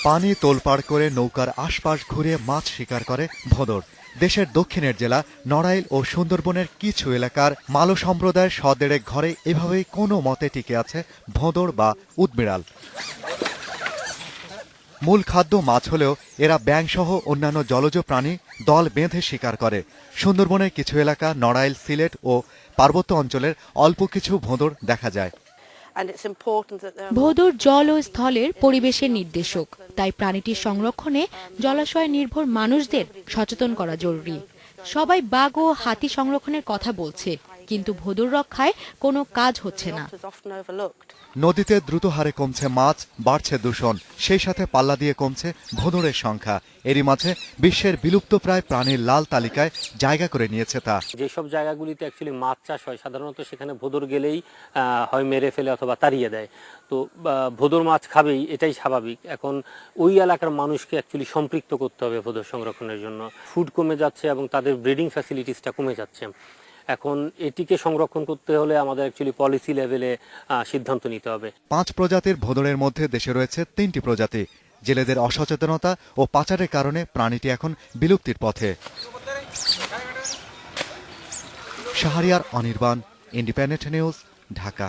পানি তোলপাড় করে নৌকার আশপাশ ঘুরে মাছ শিকার করে ভোঁদড়। দেশের দক্ষিণের জেলা নড়াইল ও সুন্দরবনের কিছু এলাকার মালো সম্প্রদায়ের সদেড়ে ঘরে এভাবেই কোনো মতে টিকে আছে ভোঁদড় বা উদবিড়াল। মূল খাদ্য মাছ হলেও এরা ব্যাঙসহ অন্যান্য জলজ প্রাণী দল বেঁধে শিকার করে। সুন্দরবনের কিছু এলাকা, নড়াইল, সিলেট ও পার্বত্য অঞ্চলের অল্প কিছু ভোঁদড় দেখা যায়। ভোঁদড় জল ও স্থলের পরিবেশের নির্দেশক, তাই প্রাণীটির সংরক্ষণে জলাশয় নির্ভর মানুষদের সচেতন করা জরুরি। সবাই বাঘ ও হাতি সংরক্ষণের কথা বলছে, কিন্তু ভোঁদড় রক্ষায় কোনো কাজ হচ্ছে না। নদীতে দ্রুত হারে কমছে মাছ, বাড়ছে দূষণ, সেই সাথে পাল্লা দিয়ে কমছে ভোঁদড়ের সংখ্যা। এরই মাঝে বিশ্বের বিলুপ্তপ্রায় প্রাণীর লাল তালিকায় জায়গা করে নিয়েছে তা। যেসব জায়গাগুলিতে অ্যাকচুয়ালি মাছ চাষ হয়, সাধারণত সেখানে ভোঁদড় গেলেই হয় মেরে ফেলে অথবা তাড়িয়ে দেয়। তো ভোঁদড় মাছ খাবেই, এটাই স্বাভাবিক। এখন ওই এলাকার মানুষকে অ্যাকচুয়ালি সম্পৃক্ত করতে হবে ভোঁদড় সংরক্ষণের জন্য। ফুড কমে যাচ্ছে এবং তাদের ব্রিডিং ফ্যাসিলিটিসটা কমে যাচ্ছে। এখন এটিকে সংরক্ষণ করতে হলে আমাদের অ্যাকচুয়ালি পলিসি লেভেলে সিদ্ধান্ত নিতে হবে। 5 প্রজাতির ভোঁদড়ের মধ্যে দেশে রয়েছে 3টি প্রজাতি। জেলেদের অসচেতনতা ও পাচারের কারণে প্রাণীটি এখন বিলুপ্তির পথে। Shahriar Anirban, independent news, Dhaka.